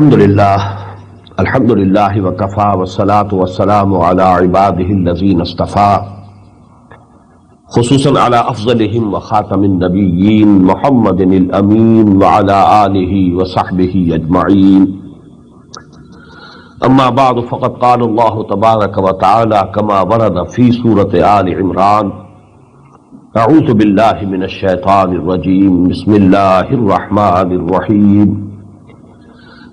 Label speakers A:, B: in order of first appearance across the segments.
A: अल्हम्दुलिल्लाह वकफ़ा वस्सलातु वस्सलामु अला इबादिहिल्लज़ीना इस्तफ़ा खुसूसन अला अफ़ज़लिहिम व ख़ातमिन नबिय्यीन मुहम्मदिनिल अमीन व अला आलिहि व सहबिहि अजमईन। अम्मा बअद फ़क़द क़ाल अल्लाहु तबारक व तआला कमा वरद फ़ी सूरत आल इमरान अऊज़ु बिल्लाहि मिनश शैतानिर रजीम बिस्मिल्लाहिर रहमानिर रहीम।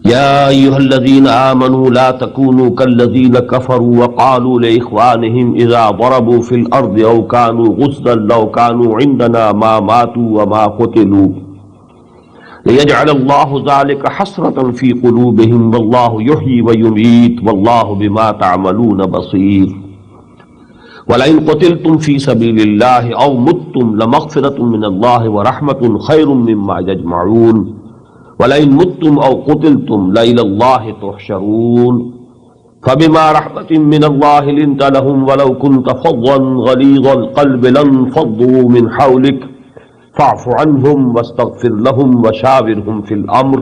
A: या अय्युहल्लज़ीना आमनू ला तकूनू कल्लज़ीना कफ़रू व क़ालू लिइख़वानिहिम इज़ा ज़रबू फ़िल अर्ज़ि औ कानू गुज़्ज़न लौ कानू इंदना मा मातू व मा क़ुतिलू लियजअलल्लाहु ज़ालिका हस्रतन फ़ी क़ुलूबिहिम वल्लाहु युह्यी व युमीत वल्लाहु बिमा तअमलून बसीर। वलइन क़ुतिलतुम फ़ी सबीलिल्लाहि औ मुत्तुम लमग़फ़िरतुम मिनल्लाहि व रहमतुन ख़ैरुम मिम्मा यजमऊन वलइन मुत्तुम औ क़ुतिलतुम लइलल्लाहि तुहशरून। फ़बिमा रहमतिन मिनल्लाहि लिन्त लहुम वलौ कुन्त फ़ज़्ज़न ग़लीज़ल क़ल्बि लन्फ़ज़्ज़ू मिन हौलिक फ़अफ़ु अन्हुम वस्तग़फ़िर लहुम वशाविरहुम फ़िल अम्र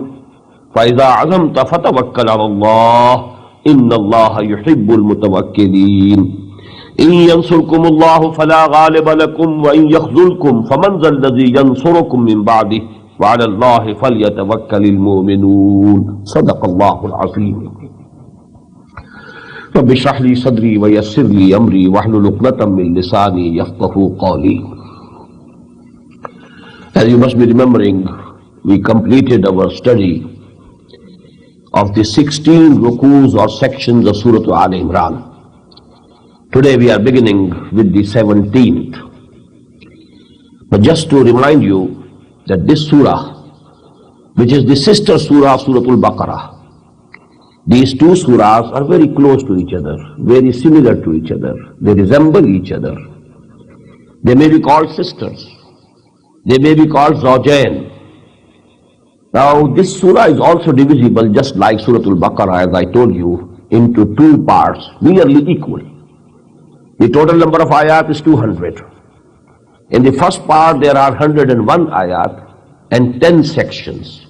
A: फ़इज़ा अज़मत फ़तवक्कल अलल्लाह इन्नल्लाहा युहिब्बुल मुतवक्किलीन। इन यंसुरकुमुल्लाहु फ़ला गालिब लकुम व इन यख़्ज़ुलकुम फ़मन ज़ल्लज़ी यंसुरुकुम मिन बअदिही व अलल्लाहि फ़ल्यतवक्कलिल मुमिनून। सदक़ल्लाहुल अज़ीम। रब्बि इश्रह ली सदरी व यस्सिर ली अमरी वहलुल उक़दतम मिन लिसानी यफ़क़हू क़ौली। As you must be remembering, we completed our study of the 16 rukus or sections of Surah Al Imran. Today we are beginning with the 17th. But just to remind you that this surah, which is the sister surah of Surah Al-Baqarah, these two surahs are very close to each other, very similar to each other. They resemble each other. They may be called sisters. They may be called Zawjain. Now this surah is also divisible, just like Surah Al-Baqarah, as I told you, into two parts, nearly equal. The total number of ayat is 200. In the first part there are 101 ayat and 10 sections.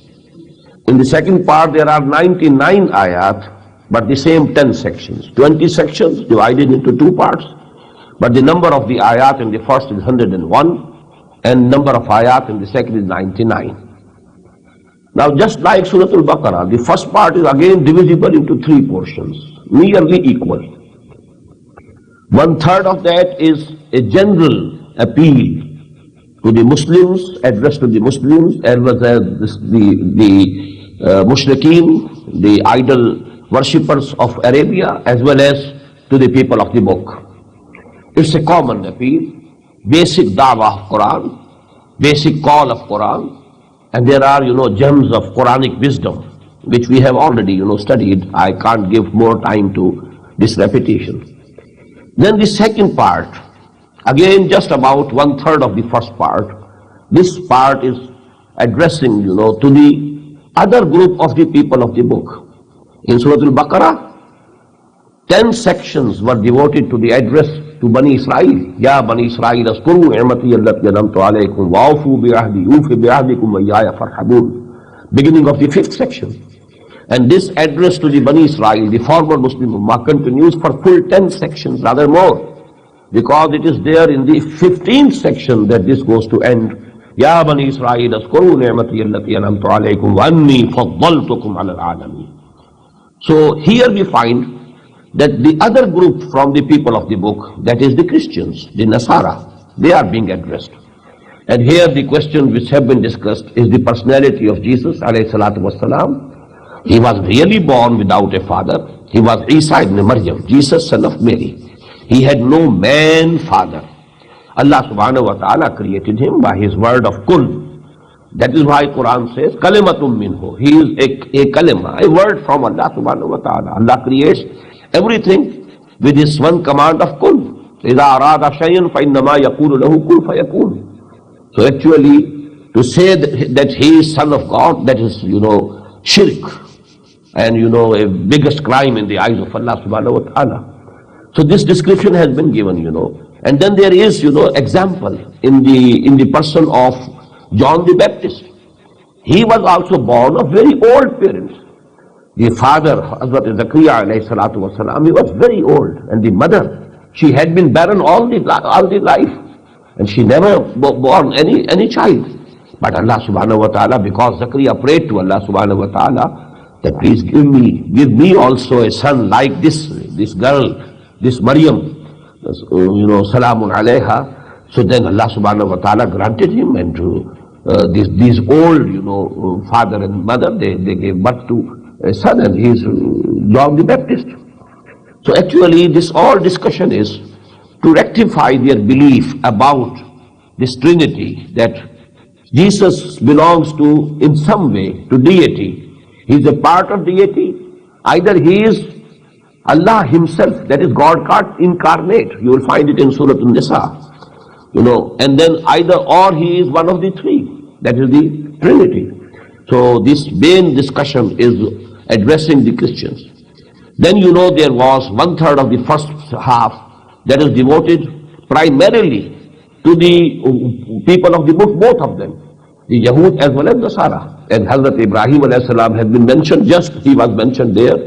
A: In the second part there are 99 ayat but the same 10 sections. 20 sections divided into two parts, but the number of the ayat in the first is 101 and number of ayat in the second is 99. Now just like Surah Al-Baqarah, the first part is again divisible into three portions, nearly equal. 1/3 of that is a general appeal to the Muslims, addressed to the Muslims, as well as the mushrikeen, the idol worshippers of Arabia, as well as to the people of the book. It's a common appeal, basic da'wah of Quran, basic call of Quran, and there are, gems of Quranic wisdom, which we have already, studied. I can't give more time to this repetition. Then the second part, again just about 1/3 of the first part. This part is addressing, to the other group of the people of the book. In Surah Al-Baqarah, 10 sections were devoted to the address to Bani Israel. Ya Bani Israel, azkuru ni'mati allati an'amtu alaykum wa awfu bi'ahdi ufi bi'ahdikum wa iyaya farhabun. Beginning of the 5th section. And this address to the Bani Israel, the former Muslim Ummah, continues for full 10 sections, rather more, because it is there in the 15th section that this goes to end. Ya Bani Israel, azkuru ni'mati allati an'amtu alaykum wa anni faddaltukum 'ala al-'alamin. So here we find that the other group from the people of the book, that is the Christians, the Nasara, they are being addressed. And here the questions which have been discussed is the personality of Jesus alayhi salatu wassalam. He was really born without a father. He was Isa ibn Maryam, Jesus son of Mary. He had no man father. Allah subhanahu wa ta'ala created him by his word of kun. That is why Quran says, kalimatum minhu. He is a kalima, a word from Allah subhanahu wa ta'ala. Allah creates everything with his one command of kun. إِذَا أَرَادَ شَيْئًا فَإِنَّمَا يَقُولُ لَهُ كُنْ فَيَكُونُ. So actually, to say that he is son of God, that is, shirk. And a biggest crime in the eyes of Allah subhanahu wa ta'ala. So this description has been given, And then there is, example in the person of John the Baptist. He was also born of very old parents. The father, Hazrat Zakaria alayhi salatu wasalam, he was very old, and the mother, she had been barren all the life, and she never born any child. But Allah subhanahu wa ta'ala, because Zakaria prayed to Allah subhanahu wa ta'ala that please give me also a son like this girl, this Maryam, salamun alayha. So then Allah subhanahu wa ta'ala granted him, and these old, father and mother, they gave birth to a son, and he is John the Baptist. So actually this all discussion is to rectify their belief about this Trinity, that Jesus belongs to, in some way, to deity. He is a part of deity. Either he is Allah himself, that is God incarnate. You will find it in Surah An-Nisa. And then either or he is one of the three, that is the Trinity. So this main discussion is addressing the Christians. Then there was 1/3 of the first half that is devoted primarily to the people of the book, both of them, the Yahud as well as the Nasara. And Hazrat Ibrahim alayhi salam has been mentioned, he was mentioned there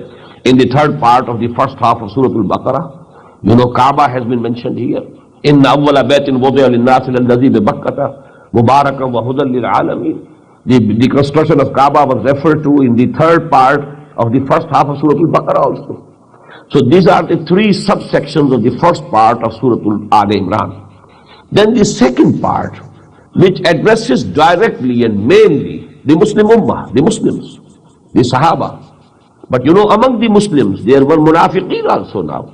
A: in the third part of the first half of Surah Al-Baqarah. Kaaba has been mentioned here. Inna awwala baytin wudi'a lin-nasi alladhi bi Bakkata mubarakan wa hudan lil alamin. The construction of Kaaba was referred to in the third part of the first half of Surah Al-Baqarah also. So these are the three subsections of the first part of Surah Al-Imran. Then the second part, which addresses directly and mainly the Muslim Ummah, the Muslims, the Sahaba. But among the Muslims, there were munafiqeen also now.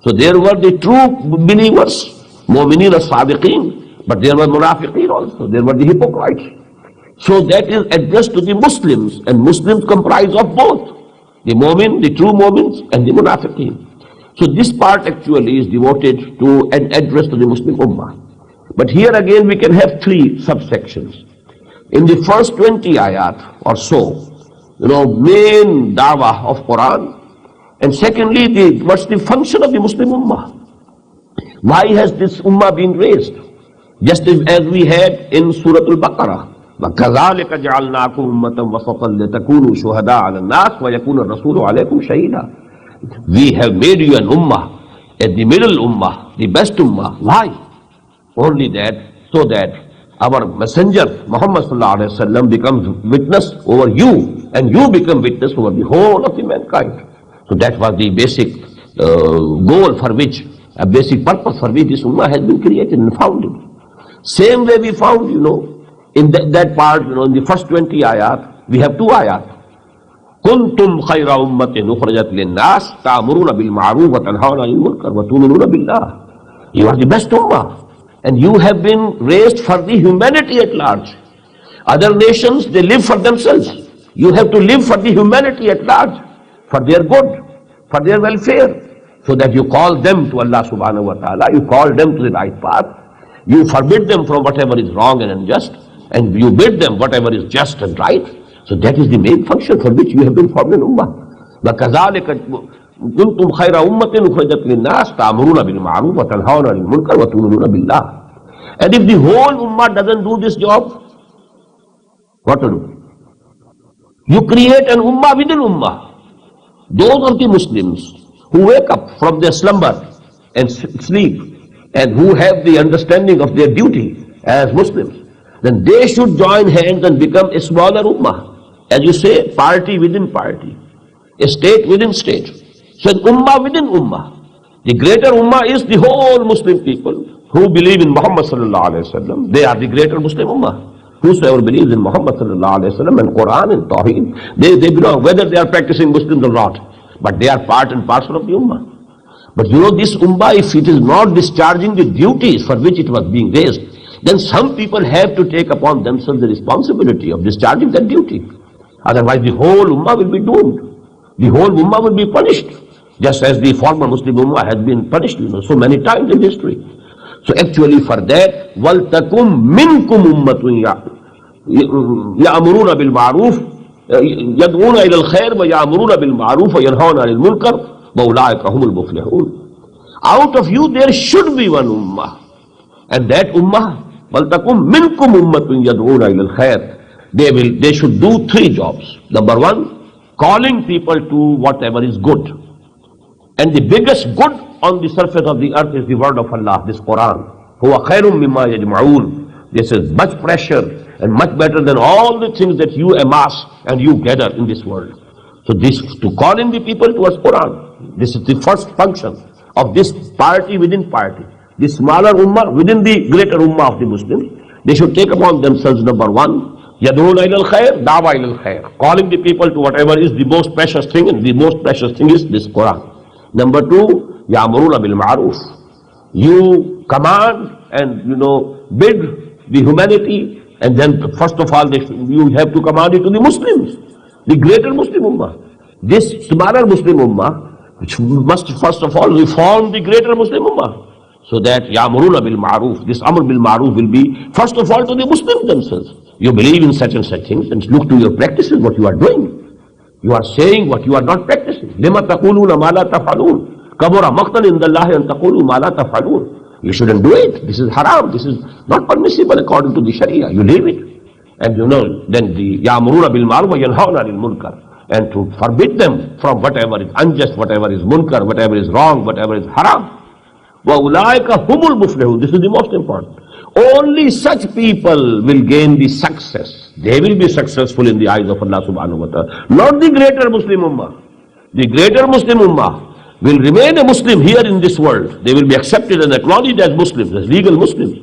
A: So there were the true believers, mu'mineen as-sadiqeen, but there were munafiqeen also, there were the hypocrites. So that is addressed to the Muslims, and Muslims comprise of both, the mu'min, the true mu'mins, and the munafiqeen. So this part actually is devoted to an address to the Muslim Ummah. But here again we can have three subsections. In the first 20 ayat or so, main dawah of Quran, and secondly, what's the function of the Muslim Ummah? Why has this Ummah been raised? Just as we had in Surah Al-Baqarah. وَكَذَلِكَ جَعَلْنَاكُمْ أُمَّةً وَسَطًا لِتَكُونُوا شُهَدَاءَ عَلَى النَّاسِ وَيَكُونَ الرَّسُولُ عَلَيْكُمْ شَهِيدًا. We have made you an Ummah, at the middle Ummah, the best Ummah. Why? Only that, so that our messenger Muhammad sallallahu alaihi wasallam becomes witness over you, and you become witness over the whole of the mankind. So that was the basic goal for which, a basic purpose for which this Ummah has been created and founded. Same way we found, in that part, in the first 20 ayat, we have two ayat. Kuntum khayra ummatin ukhrajat lin-nas ta'muruna bil ma'ruf wa tanhauna 'anil munkar wa tu'minuna billah. You are the best ummah, and you have been raised for the humanity at large. Other nations, they live for themselves. You have to live for the humanity at large, for their good, for their welfare, so that you call them to Allah subhanahu wa ta'ala, you call them to the right path, you forbid them from whatever is wrong and unjust, and you bid them whatever is just and right. So that is the main function for which you have been formed in Ummah. وَكَذَلِكَ كُنْتُمْ خَيْرَ أُمَّةٍ أُخْرِجَتْ لِلنَّاسِ تَأْمُرُونَ بِالْمَعْرُوفِ وَتَنْهَوْنَ عَنِ الْمُنكَرِ وَتُؤْمِنُونَ بِاللَّهِ. And if the whole Ummah doesn't do this job, what to do? You create an Ummah within Ummah. Those of the Muslims who wake up from their slumber and sleep, and who have the understanding of their duty as Muslims, then they should join hands and become a smaller Ummah. As you say, party within party, a state within state. So an Ummah within Ummah. The greater Ummah is the whole Muslim people who believe in Muhammad sallallahu alaihi wasallam. They are the greater Muslim Ummah. Whosoever believes in Muhammad sallallahu alaihi wasallam and Quran and Tawheed, they belong, whether they are practicing Muslims or not, but they are part and parcel of the Ummah. But this Ummah, if it is not discharging the duties for which it was being raised, then some people have to take upon themselves the responsibility of discharging that duty. Otherwise the whole Ummah will be doomed. The whole Ummah will be punished, just as the former Muslim Ummah has been punished so many times in history. So actually for that, وَلْتَكُمْ مِنْكُمْ أُمَّةٌ يَأْمُرُونَ بِالْمَعْرُوفِ يَدْعُونَ إِلَى الْخَيْرِ وَيَأْمُرُونَ بِالْمَعْرُوفِ وَيَنْهَوْنَ عَنِ الْمُنْكَرِ وَأُولَٰئِكَ هُمُ الْمُفْلِحُونَ. Out of you there should be one Ummah, and that Ummah, وَلْتَكُمْ مِنْكُمْ أُمَّةٌ يَدْعُونَ إِلَى الْخَيْرِ, they should do three jobs. Number one, calling people to whatever is good. And the biggest good on the surface of the earth is the word of Allah, this Quran. هُوَ خَيْرٌ مِمَّا يَجْمَعُونَ. This is much precious and much better than all the things that you amass and you gather in this world. So this, to calling the people towards Quran, this is the first function of this party within party. The smaller ummah within the greater ummah of the Muslims, they should take upon themselves, number one, يَدْعُونَ إِلَى الْخَيْرِ دَعْوَى إِلَى الْخَيْرِ, calling the people to whatever is the most precious thing, and the most precious thing is this Quran. Number two, يَأْمُرُونَ بِالْمَعْرُوفِ, you command and bid the humanity, and then first of all you have to command it to the Muslims, the greater Muslim ummah. This smaller Muslim ummah, which must first of all reform the greater Muslim ummah, so that يَأْمُرُونَ بِالْمَعْرُوفِ, this Amr bil Ma'ruf will be first of all to the Muslims themselves. You believe in such and such things, and look to your practices, what you are doing. You are saying what you are not practicing. لِمَا تَقُولُونَ مَا لَا تَفْعَلُونَ كَبُرَ مَقْتًا عِنْدَ اللَّهِ أَن تَقُولُوا مَا لَا تَفْعَلُونَ. You shouldn't do it. This is haram. This is not permissible according to the Sharia. You leave it. And then the يَأْمُرُونَ بِالْمَعْرُوفِ وَيَنْهَوْنَ عَنِ الْمُنكَرِ, and to forbid them from whatever is unjust, whatever is munkar, whatever is wrong, whatever is haram. وَأُولَٰئِكَ هُمُ الْمُفْلِحُونَ. This is the most important. Only such people will gain the success. They will be successful in the eyes of Allah subhanahu wa ta'ala. Not the greater Muslim ummah. The greater Muslim ummah will remain a Muslim here in this world. They will be accepted and acknowledged as Muslims, as legal Muslims.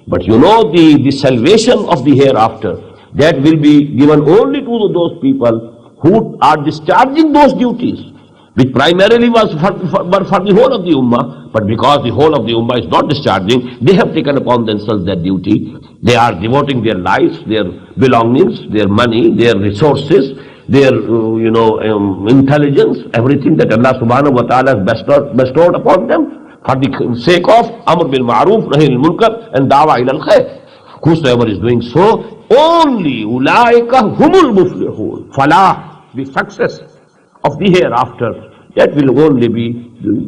A: But the salvation of the hereafter, that will be given only to those people who are discharging those duties, which primarily was for the whole of the ummah, but because the whole of the ummah is not discharging, they have taken upon themselves that duty. They are devoting their lives, their belongings, their money, their resources, their intelligence, everything that Allah subhanahu wa ta'ala has bestowed upon them, for the sake of Amr bil Ma'ruf, Nahi al Munkar, and Da'wa ila al-Khair. Whosoever is doing so, only ulaika humul muflihun. Falah, the success of the hereafter, that will only be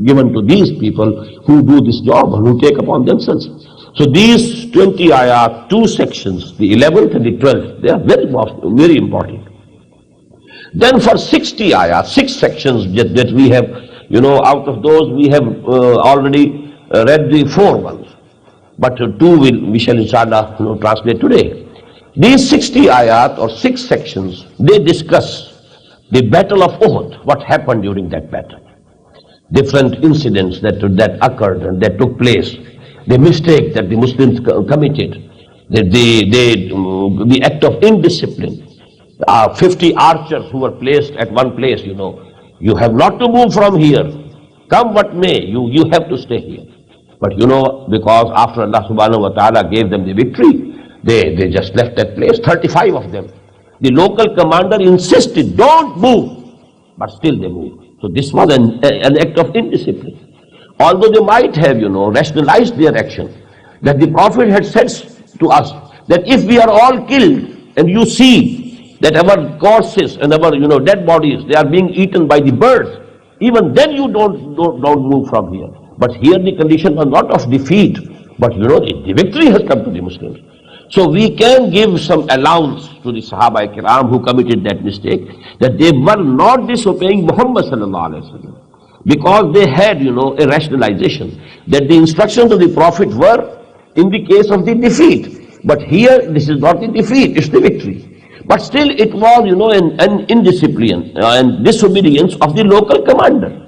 A: given to these people who do this job and who take upon themselves. So these 20 ayat, two sections, the 11th and the 12th, they are very important. Then for 60 ayat, 6 sections that we have, out of those we have already read the 4 ones, but 2 we shall inshallah translate today. These 60 ayat or 6 sections, they discuss the battle of Uhud, what happened during that battle, different incidents that occurred and that took place, the mistake that the Muslims committed, the act of indiscipline. 50 archers who were placed at one place, you have not to move from here, come what may, you have to stay here. But because after Allah subhanahu wa ta'ala gave them the victory, they just left that place, 35 of them. The local commander insisted, don't move, but still they moved. So this was an act of indiscipline. Although they might have, rationalized their action, that the Prophet had said to us that if we are all killed and you see that our corpses and our dead bodies, they are being eaten by the birds, even then you don't move from here. But here the condition was not of defeat, but the victory has come to the Muslims. So we can give some allowance to the Sahaba Kiram who committed that mistake, that they were not disobeying Muhammad sallallahu alaihi wasallam, because they had a rationalization that the instructions of the Prophet were in the case of the defeat, but here this is not the defeat, it's the victory. But still it was an indiscipline and disobedience of the local commander.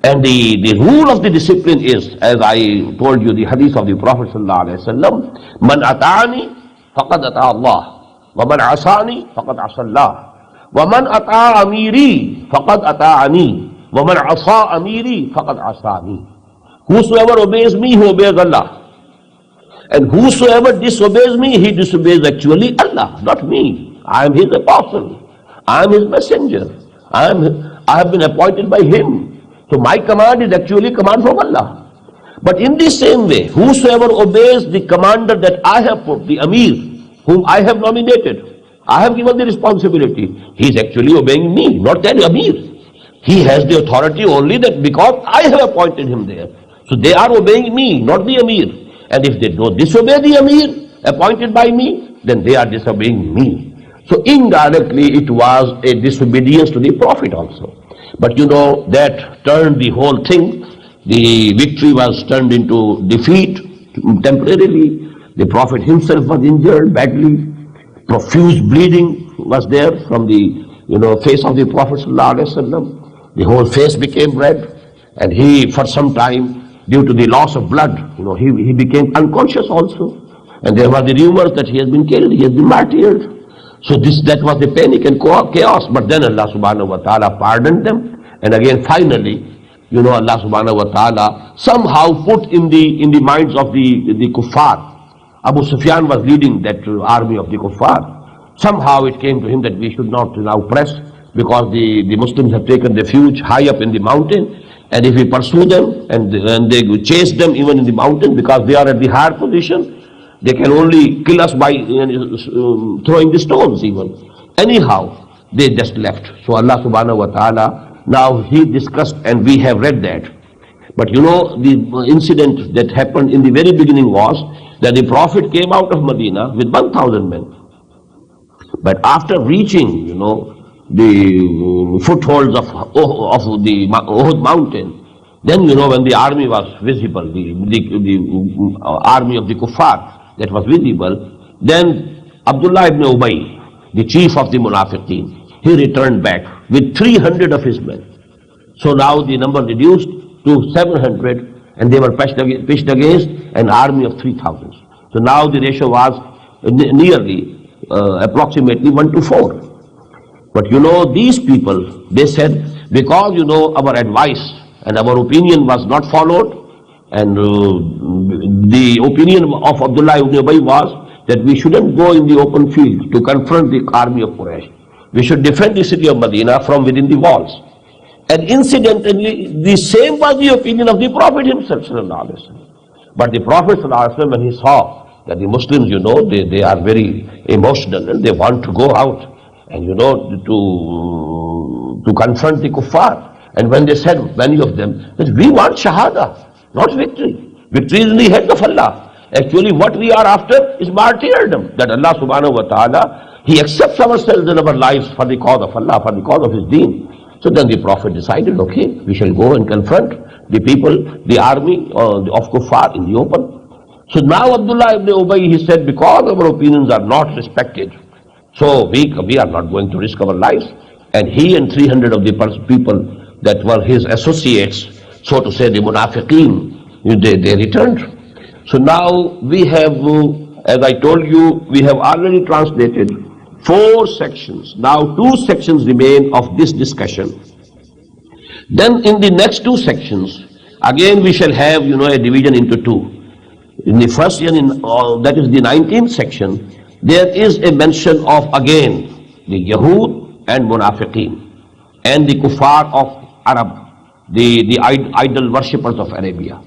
A: And the rule of the discipline is, as I told you, the hadith of the Prophet sallallahu alaihi wasallam, man ata'ani faqad ata Allah, wa man asani faqad asa Allah, wa man ata amiri faqad ata'ani, wa man asa amiri faqad asani. Whosoever obeys me, he obeys Allah. And whosoever disobeys me, he disobeys actually Allah, not me. I am his apostle, I am his messenger, I have been appointed by him. So my command is actually command from Allah. But in the same way, whosoever obeys the commander that I have put, the Amir, whom I have nominated, I have given the responsibility, he is actually obeying me, not that Amir. He has the authority only that because I have appointed him there. So they are obeying me, not the Amir. And if they don't disobey the Amir appointed by me, then they are disobeying me. So indirectly it was a disobedience to the Prophet also. But you know, that turned the whole thing. The victory was turned into defeat temporarily. The Prophet himself was injured badly. Profuse bleeding was there from the face of the Prophet ﷺ. The whole face became red, and he, for some time, due to the loss of blood, he became unconscious also. And there were the rumors that he has been killed, he has been martyred. So that was the panic and chaos. But then Allah subhanahu wa ta'ala pardoned them. And again, finally, Allah subhanahu wa ta'ala somehow put in the minds of the kuffar. Abu Sufyan was leading that army of the kuffar. Somehow it came to him that we should not now press, because the Muslims have taken refuge high up in the mountain. And if we pursue them and they chase them even in the mountain, because they are at the higher position, they can only kill us by throwing the stones even. Anyhow, they just left. So Allah subhanahu wa ta'ala, now he discussed, and we have read that. But the incident that happened in the very beginning was that the Prophet came out of Medina with 1,000 men. But after reaching, the footholds of the Uhud mountain, then when the army was visible, the army of the kuffar that was visible, then Abdullah ibn Ubay, the chief of the Munafiqeen, he returned back with 300 of his men. So now the number reduced to 700, and they were pitched against an army of 3,000. So now the ratio was nearly approximately 1 to 4. But these people, they said, because our advice and our opinion was not followed, and the opinion of Abdullah ibn Ubay was that we shouldn't go in the open field to confront the army of Quraysh. We should defend the city of Medina from within the walls. And incidentally, the same was the opinion of the Prophet himself. But the Prophet, when he saw that the Muslims, they are very emotional and they want to go out and to confront the kuffar. And when they said, many of them, that we want shahada, not victory. Victory is in the hands of Allah. Actually, what we are after is martyrdom, that Allah subhanahu wa ta'ala, He accepts ourselves and our lives for the cause of Allah, for the cause of His deen. So then the Prophet decided, okay, we shall go and confront the people, the army of kuffar in the open. So now Abdullah ibn Ubay, he said, because our opinions are not respected, so we are not going to risk our lives. And he and 300 of the people that were his associates, so to say the Munafiqeen, they returned. So now we have, as I told you, we have already translated 4 sections. Now 2 sections remain of this discussion. Then in the next 2 sections, again we shall have, a division into 2. In the first year, that is the 19th section, there is a mention of again the Yahud and Munafiqeen and the Kuffar of Arab, the idol worshippers of Arabia.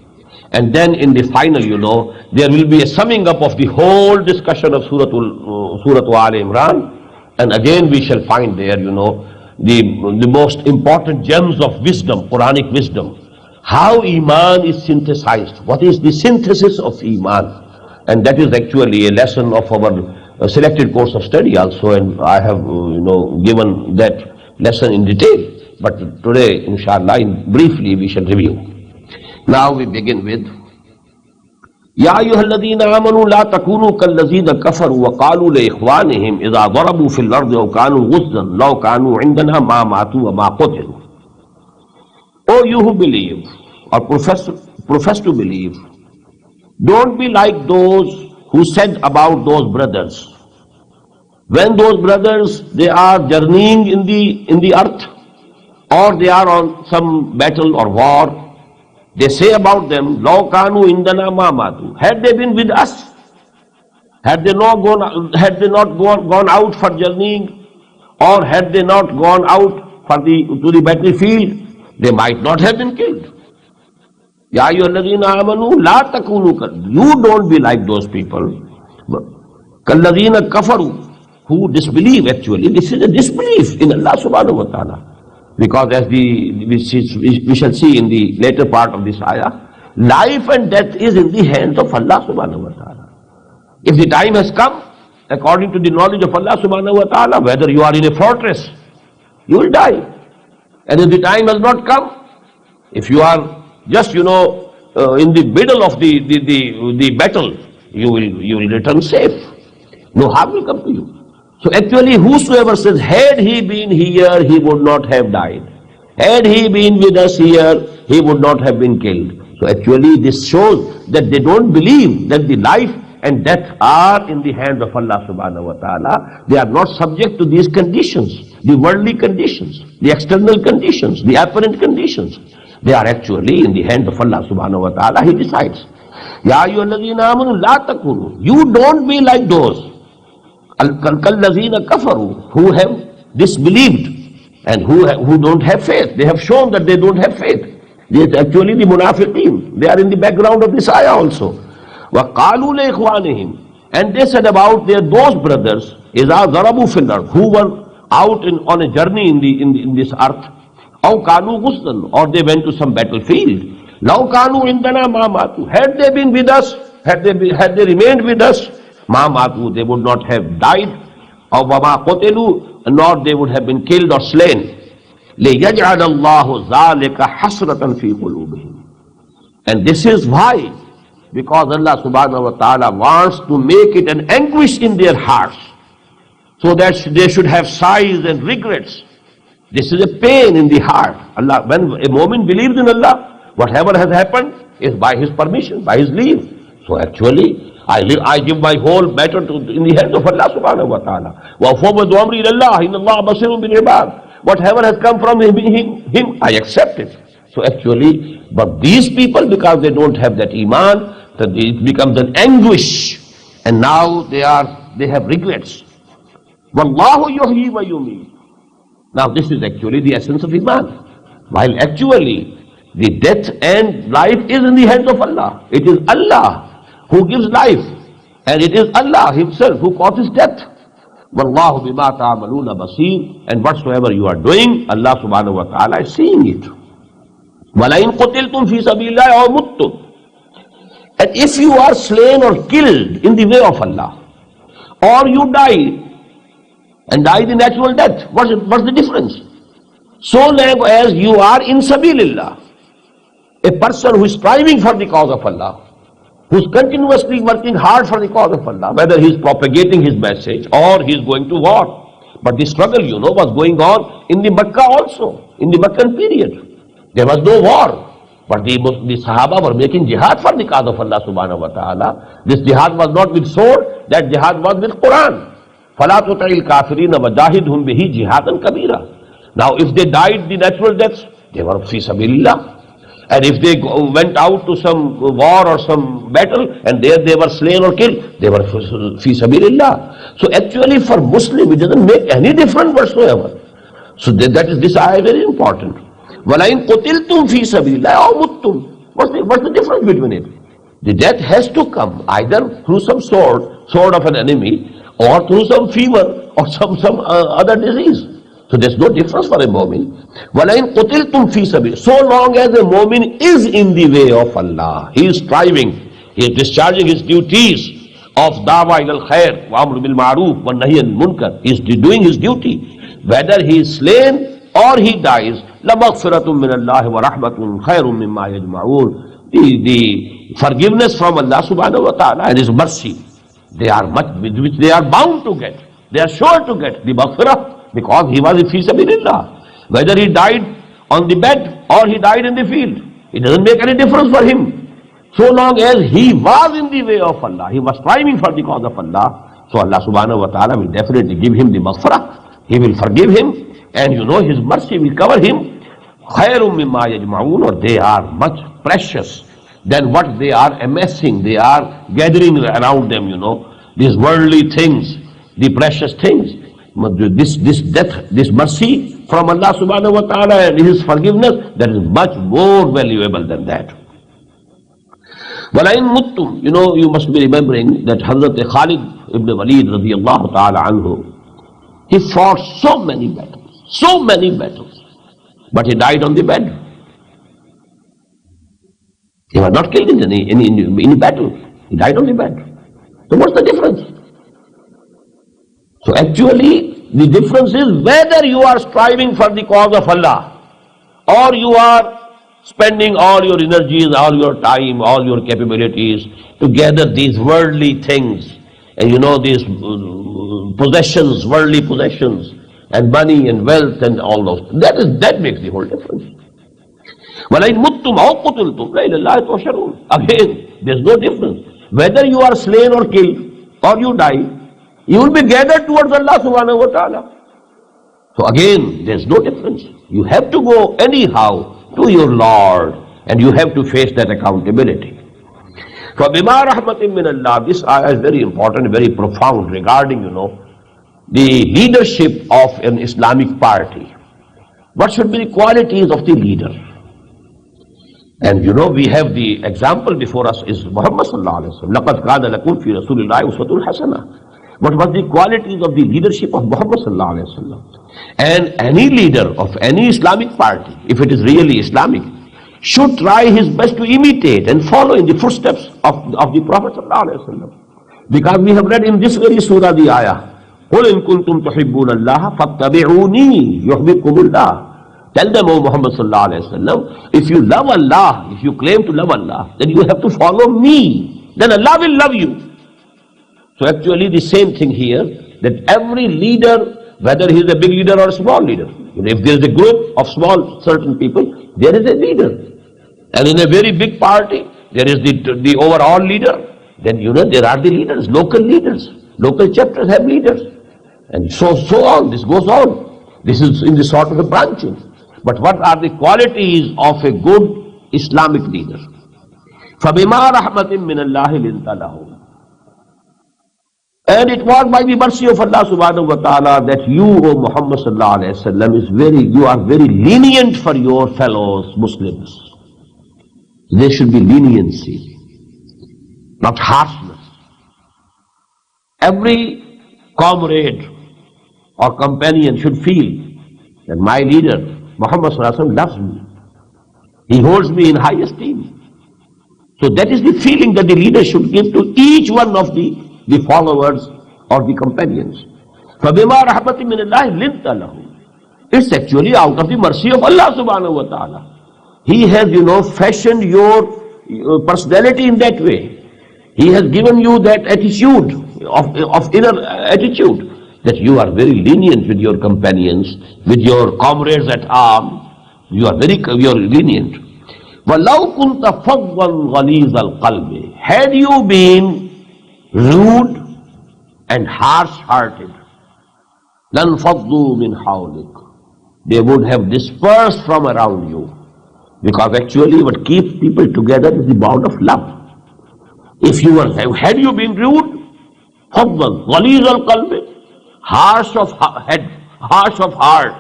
A: And then in the final, there will be a summing up of the whole discussion of Surah Al Imran. And again we shall find there, the most important gems of wisdom, Quranic wisdom. How Iman is synthesized. What is the synthesis of Iman? And that is actually a lesson of our selected course of study also. And I have, given that lesson in detail. But today, inshallah, briefly we shall review. Now we begin with Ya ayyuhalladhina amanu la takunu kallazina kafaru wa qalu li ikhwanihim idha darabu fil ardi aw kanu ghuzzan law kanu indana ma matu wa ma qutilu. O you who believe or profess to believe, don't be like those who said about those brothers. When those brothers, they are journeying in the earth, or they are on some battle or war, they say about them, Law kanu indana ma matu. Had they been with us, had they not gone out for journeying, or had they not gone out to the battlefield, they might not have been killed. Ya ayyuhalladhina amanu la takunu. You don't be like those people. Kalladhina kafaru, who disbelieve actually. This is a disbelief in Allah subhanahu wa ta'ala. Because as we shall see in the later part of this ayah, life and death is in the hands of Allah subhanahu wa ta'ala. If the time has come according to the knowledge of Allah subhanahu wa ta'ala. Whether you are in a fortress, you will die. And if the time has not come, if you are just, in the middle of the battle, you will return safe. No harm will come to you. So actually, whosoever says, had he been here, he would not have died. Had he been with us here, he would not have been killed. So actually, this shows that they don't believe that the life and death are in the hands of Allah subhanahu wa ta'ala. They are not subject to these conditions, the worldly conditions, the external conditions, the apparent conditions. They are actually in the hands of Allah subhanahu wa ta'ala. He decides. Ya ayyuhalladhina amanu la takunu. You don't be like those kallazina kafaru, who have disbelieved and who don't have faith. They have shown that they don't have faith. They are actually the munafiqeen. They are in the background of this ayah also. وَقَالُوا لِإِخْوَانِهِمْ. And they said about those brothers, إِذَا ضَرَبُوا فِي الْأَرْضِ, who were out on a journey in this earth, أَوْ كَانُوا غُزًّا, or they went to some battlefield, لَوْ كَانُوا عِنْدَنَا مَا مَاتُوا, had they been with us, had they remained with us, مَا مَاتُوا, they would not have died, أَوْ وَمَا قُتِلُوا, nor they would have been killed or slain. لِيَجْعَلَ اللَّهُ ذَلِكَ حَسْرَةً فِي قُلُوبِهِمْ. And this is why, because Allah subhanahu wa ta'ala wants to make it an anguish in their hearts, so that they should have sighs and regrets. This is a pain in the heart. Allah, when a mu'min believes in Allah, whatever has happened is by His permission, by His leave. So actually, I give my whole matter in the hands of Allah subhanahu wa ta'ala. وَأَفَوَّضُ أَمْرِي إِلَى اللَّهِ إِنَّ اللَّهَ بَصِيرٌ بِالْعِبَادِ. Whatever has come from him, I accept it. So actually, but these people, because they don't have that iman, that it becomes an anguish, and now they have regrets. Wallahu yuhyi wa yumeet. Now this is actually the essence of iman. While actually the death and life is in the hands of Allah. It is Allah who gives life, and it is Allah Himself who causes death. Wallahu bima ta'amaluna basir. And whatsoever you are doing, Allah subhanahu wa ta'ala is seeing it. وَلَئِن قُتِلْتُمْ فِي سَبِيلِ اللَّهِ أَوْ مُتُّمْ. And if you are slain or killed in the way of Allah, or you die and die the natural death, what's the difference? So long as you are in sabilillah, a person who is striving for the cause of Allah, who is continuously working hard for the cause of Allah, whether he is propagating his message or he is going to war. But the struggle, was going on in the Makkah also, in the Meccan period. There was no war. But the Sahaba were making jihad for the cause of Allah subhanahu wa ta'ala. This jihad was not with sword, that jihad was with Quran. فَلَا تُطِعِ الْكَافِرِينَ وَجَاهِدْهُمْ بِهِ جِهَادًا كَبِيرًا. Now if they died the natural deaths, they were fi sabilillah. And if they went out to some war or some battle, and there they were slain or killed, they were fi sabilillah. So actually for Muslim, it doesn't make any difference whatsoever. So this ayah is very important. وَلَئِن قُتِلْتُمْ فِي سَبِيلِ اللَّهِ أَوْ مُتُّمْ. What's the difference between it? The death has to come either through some sword of an enemy, or through some fever or some other disease. So there's no difference for a mu'min. وَلَئِن قُتِلْتُمْ فِي سَبِيلِ. So long as a mu'min is in the way of Allah, he is striving, he is discharging his duties of da'wah ila al-khair wa amr bil ma'ruf wa nahy anil munkar. He is doing his duty. Whether he is slain or he dies, لَمَغْفِرَةٌ مِّنَ اللَّهِ وَرَحْمَةٌ خَيْرٌ مِّمَّا يَجْمَعُونَ. The forgiveness from Allah subhanahu wa ta'ala and His mercy, they are much, with which they are bound to get. They are sure to get the maghfirah, because he was fi sabilillah. Whether he died on the bed or he died in the field, it doesn't make any difference for him. So long as he was in the way of Allah, he was striving for the cause of Allah, so Allah subhanahu wa ta'ala will definitely give him the maghfirah. He will forgive him, and His mercy will cover him. خَيْرٌ مِّمَّا يَجْمَعُونَ. Or they are much precious than what they are amassing, they are gathering around them, these worldly things, the precious things. This death, this mercy from Allah subhanahu wa ta'ala and His forgiveness, that is much more valuable than that. وَلَئِن مُتُّمْ. You must be remembering that Hazrat Khalid ibn Walid radiyallahu ta'ala anhu, he fought so many battles, but he died on the bed. He was not killed in any battle. He died on the bed. So what's the difference? So actually, the difference is whether you are striving for the cause of Allah or you are spending all your energies, all your time, all your capabilities to gather these worldly things and these possessions, worldly possessions and money and wealth and all those. That makes the whole difference. Again, there's no difference. Whether you are slain or killed or you die, you will be gathered towards Allah subhanahu wa ta'ala. So again, there's no difference. You have to go anyhow to your Lord and you have to face that accountability. So bima rahmatin min Allah, this ayah is very important, very profound regarding, the leadership of an Islamic party. What should be the qualities of the leader? And we have the example before us is Muhammad sallallahu alaihi wasallam. لَقَدْ كَانَ لَكُمْ فِي رَسُولِ اللَّهِ أُسْوَةٌ حَسَنَةٌ. What was the qualities of the leadership of Muhammad sallallahu alaihi wasallam? And any leader of any Islamic party, if it is really Islamic, should try his best to imitate and follow in the footsteps of the Prophet sallallahu alaihi wasallam. Because we have read in this very surah the ayah, قُلْ إِن كُنْتُمْ تُحِبُّونَ اللَّهَ فَاتَّبِعُونِي يُحْبِبْكُمُ اللَّهُ. Tell them, O Muhammad sallallahu alaihi wasallam, if you love Allah, if you claim to love Allah, then you have to follow me. Then Allah will love you. So actually the same thing here, that every leader, whether he is a big leader or a small leader, if there is a group of small certain people, there is a leader. And in a very big party, there is the overall leader. Then there are the leaders, local chapters have leaders. And so on, this goes on. This is in the sort of a branching. But what are the qualities of a good Islamic leader? فَبِمَا رَحْمَةٍ مِّنَ اللَّهِ لِنْتَ لَهُمْ. And it was by the mercy of Allah subhanahu wa ta'ala that you, O Muhammad sallallahu alayhi wa sallam, you are very lenient for your fellows Muslims. There should be leniency, not harshness. Every comrade or companion should feel that my leader, Muhammad sallallahu alayhi wa sallam, loves me. He holds me in high esteem. So that is the feeling that the leader should give to each one of the followers or the companions. فَبِمَا رَحْمَةٍ مِّنَ اللَّهِ لِنْتَ لَهُمْ. It's actually out of the mercy of Allah subhanahu wa ta'ala. He has, fashioned your personality in that way. He has given you that attitude, of inner attitude, that you are very lenient with your companions, with your comrades at arms. You are lenient. وَلَوْ كُنْتَ فَضًّا غَلِيظَ الْقَلْبِ. Had you been rude and harsh-hearted, لَنْفَضُّوا مِنْ حَوْلِكَ. They would have dispersed from around you. Because actually what keeps people together is the bond of love. Had you been rude, فَضًّا غَلِيظَ الْقَلْبِ, harsh of head, harsh of heart,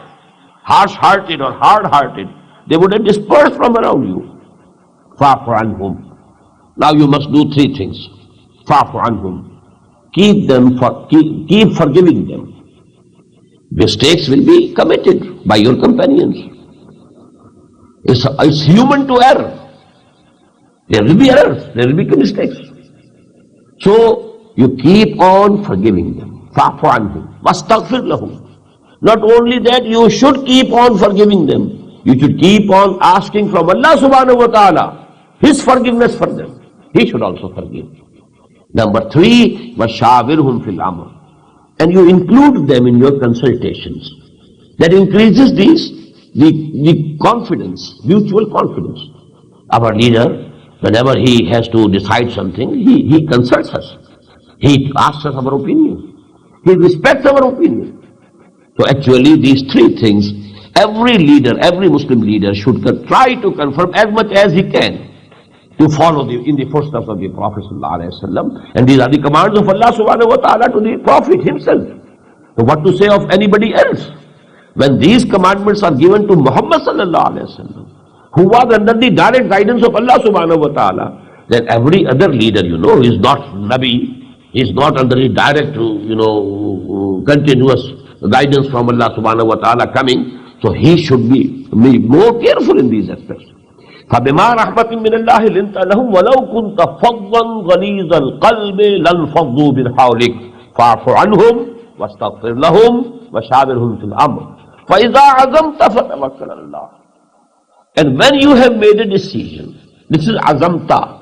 A: harsh-hearted or hard-hearted, they would have dispersed from around you. فَاعْفُ عَنْهُمْ. Now you must do three things. فَاعْفُ عَنْهُمْ. Keep forgiving them. Mistakes will be committed by your companions. It's human to err. There will be errors, there will be mistakes. So you keep on forgiving them. فَاعْفُ عَنْهُمْ وَاسْتَغْفِرْ لَهُمْ. Not only that, you should keep on forgiving them. You should keep on asking from Allah subhanahu wa ta'ala His forgiveness for them. He should also forgive. Number 3, وَشَاوِرْهُمْ فِي الْأَمْرِ. And you include them in your consultations. That increases the confidence, mutual confidence. Our leader, whenever he has to decide something, he consults us. He asks us our opinion. He respects our opinion. So actually these 3 things, every leader, every Muslim leader should try to confirm as much as he can to follow in the footsteps of the Prophet ﷺ. And these are the commands of Allah subhanahu wa ta'ala to the Prophet himself. So what to say of anybody else? When these commandments are given to Muhammad ﷺ, who was under the direct guidance of Allah subhanahu wa ta'ala, then every other leader, is not Nabi, is not under the direct, continuous guidance from Allah subhanahu wa ta'ala coming. So he should be more careful in these aspects. فَبِمَا رَحْمَةٍ مِّنَ اللَّهِ لِنْتَ لَهُمْ وَلَوْ كُنْتَ فَضًّا غَلِيظَ الْقَلْبِ لَانْفَضُّوا مِنْ حَوْلِكَ فَاعْفُ عَنْهُمْ wastaghfir lahum washawirhum fil amr. فَإِذَا عَزَمْتَ فَتَوَكَّلْ عَلَى اللَّهِ. And when you have made a decision, this is azamta.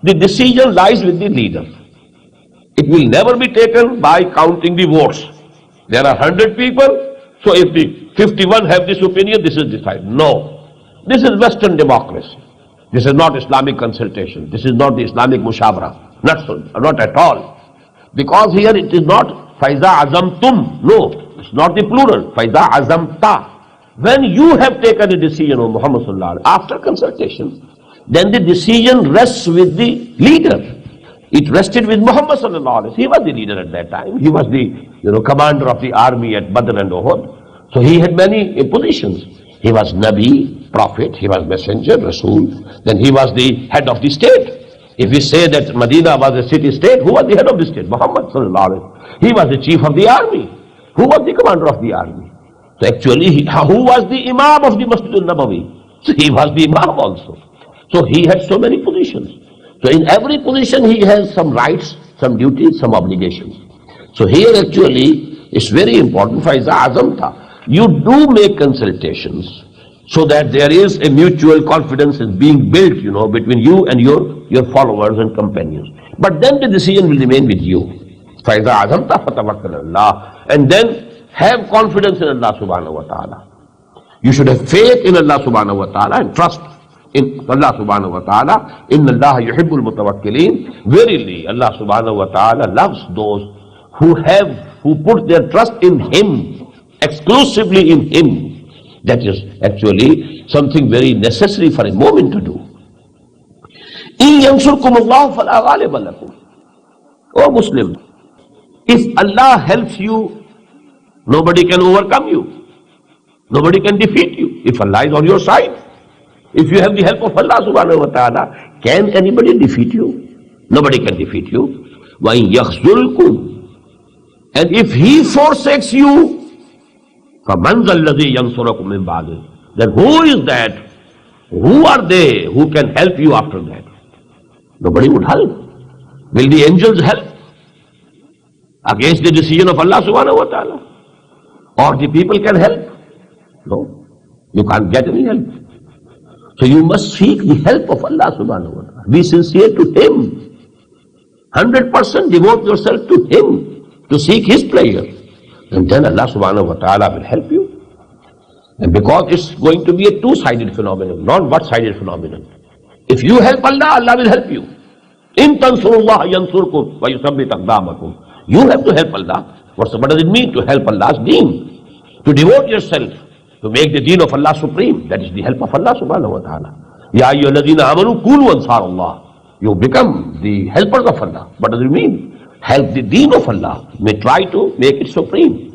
A: The decision lies with the leader. It will never be taken by counting the votes. There are 100 people, so if the 51 have this opinion, this is decided. No. This is Western democracy. This is not Islamic consultation. This is not the Islamic mushawara. Not at all. Because here it is not faiza azamtum. No. It's not the plural. Faiza azamta. When you have taken a decision on Muhammad sallallahu alaihi wasallam after consultation, then the decision rests with the leader. It rested with Muhammad sallallahu alaihi wasallam. He was the leader at that time. He was the commander of the army at Badr and Uhud. So he had many positions. He was Nabi, Prophet. He was Messenger, Rasul. Then he was the head of the state. If we say that Medina was a city-state, who was the head of the state? Muhammad sallallahu alaihi wasallam. He was the chief of the army. Who was the commander of the army? So actually, who was the Imam of the Masjid al-Nabawi? So he was the Imam also. So he had so many positions. So in every position he has some rights, some duties, some obligations. So here actually it's very important. Faiza azamta. You do make consultations so that there is a mutual confidence is being built, between you and your followers and companions. But then the decision will remain with you. Faiza azamta fatawakkal Allah. And then have confidence in Allah subhanahu wa ta'ala. You should have faith in Allah subhanahu wa ta'ala and trust in Allah subhanahu wa ta'ala. Inna Allah yuhibbul mutawakkilin. Verily, Allah subhanahu wa ta'ala loves those who put their trust in Him, exclusively in Him. That is actually something very necessary for a moment to do. In yansurkum Allah fala ghaliba lakum. O Muslim, if Allah helps you, nobody can overcome you. Nobody can defeat you. If Allah is on your side, if you have the help of Allah subhanahu wa ta'ala, can anybody defeat you? Nobody can defeat you. وَإِن يَخْذُلْكُمْ. And if He forsakes you, فَمَنْ ذَا الَّذِي يَنْصُرَكُمْ مِنْ بَعْدِهِ. Then who is that? Who are they who can help you after that? Nobody would help. Will the angels help against the decision of Allah subhanahu wa ta'ala? Or the people can help? No. You can't get any help. So you must seek the help of Allah subhanahu wa ta'ala. Be sincere to Him. 100% devote yourself to Him, to seek His pleasure. And then Allah subhanahu wa ta'ala will help you. And because it's going to be a two-sided phenomenon, not one-sided phenomenon. If you help Allah, Allah will help you. In tansurullah yansurkum wa yusabbit aqdamakum. You have to help Allah. What does it mean to help Allah's deen? To devote yourself to make the deen of Allah supreme. That is the help of Allah subhanahu wa ta'ala. Ya ayyuhalladhina amanu kunu ansarullah. You become the helpers of Allah. What does it mean? Help the deen of Allah. May try to make it supreme.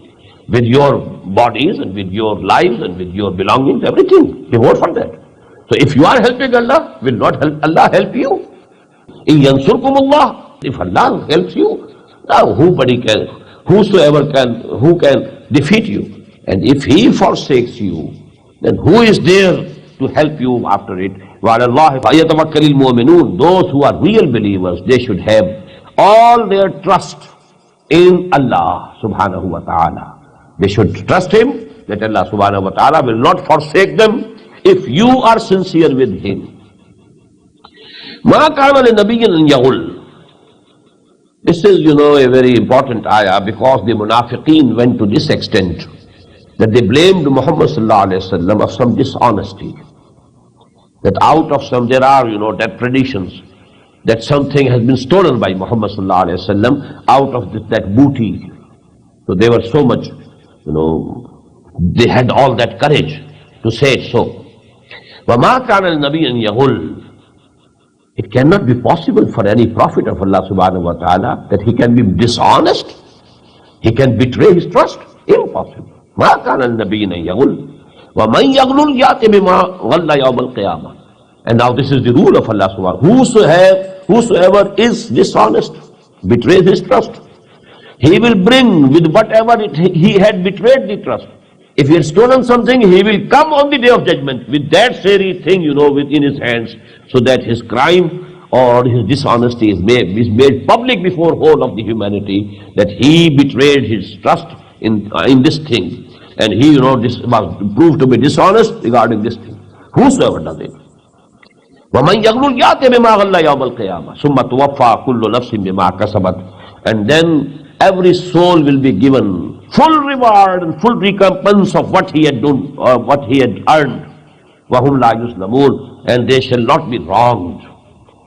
A: With your bodies and with your lives and with your belongings, everything. Devote for that. So if you are helping Allah, will not Allah help you? In yansurkumullah. If Allah helps you, now who can defeat you? And if He forsakes you, then who is there to help you after it? وَعَلَى اللَّهِ فَلْيَتَوَكَّلِ الْمُؤْمِنُونَ. Those who are real believers, they should have all their trust in Allah subhanahu wa ta'ala. They should trust Him that Allah subhanahu wa ta'ala will not forsake them if you are sincere with Him. مَا كَانَ لِنَبِيٍّ أَن يَغُلَّ. This is, a very important ayah, because the munafiqeen went to this extent that they blamed Muhammad sallallahu alaihi wasallam of some dishonesty. That out of some, there are, that traditions that something has been stolen by Muhammad sallallahu alaihi wasallam out of that booty. So they were so much, they had all that courage to say it so. وَمَا كَانَ النَّبِيٍّ أَن يَغُلَّ. It cannot be possible for any prophet of Allah subhanahu wa ta'ala that he can be dishonest. He can betray his trust. Impossible. مَا كَانَ النَّبِيٍّ أَن يَغُلَّ وَمَنْ يَغْلُلْ يَأْتِ بِمَا غَلَّ يَوْمَ الْقِيَامَةِ. And now this is the rule of Allah subhanahu wa ta'ala. Whosoever is dishonest, betrays his trust, he will bring with whatever he had betrayed the trust. If he had stolen something, he will come on the day of judgment with that very thing, within his hands, so that his crime or his dishonesty is made public before whole of the humanity, that he betrayed his trust in this thing, and he, this was proved to be dishonest regarding this thing. Whosoever does it. وَمَنْ يَغْلُلْ يَأْتِ بِمَا غَلَّ يَوْمَ الْقِيَامَةِ ثُمَّ تُوَفَّى كُلُّ نَفْسٍ بِمَا كَسَبَتْ. And then every soul will be given full reward and full recompense of what he had done or what he had earned. وَهُمْ لَا يُظْلَمُونَ. And they shall not be wronged.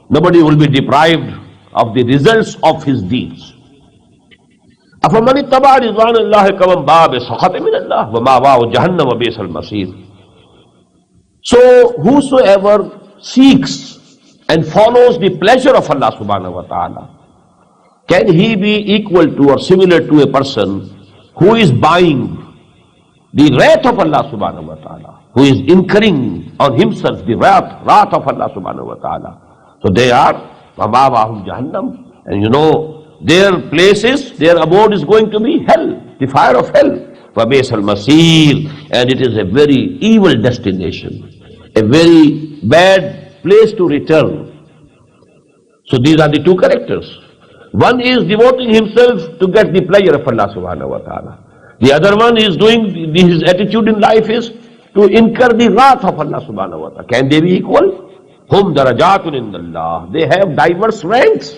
A: Nobody will be deprived of the results of his deeds. أَفَمَنِ اتَّبَعَ رِضْوَانَ اللَّهِ كَمَنْ بَاءَ بِسَخَطٍ مِنَ اللَّهِ وَمَأْوَاهُ جَهَنَّمُ وَبِئْسَ الْمَصِيرُ. So whosoever seeks and follows the pleasure of Allah subhanahu wa ta'ala, can he be equal to or similar to a person who is buying the wrath of Allah subhanahu wa ta'ala, who is incurring on himself the wrath of Allah subhanahu wa ta'ala? So they are وَمَأْوَاهُمْ جَهَنَّمُ, and their places, their abode is going to be hell, the fire of hell. وَبِئْسَ الْمَصِيرُ. And it is a very evil destination, a very bad place to return. So these are the two characters. One is devoting himself to get the pleasure of Allah subhanahu wa ta'ala. The other one is doing, his attitude in life is to incur the wrath of Allah subhanahu wa ta'ala. Can they be equal? Hum darajatun indallah. They have diverse ranks.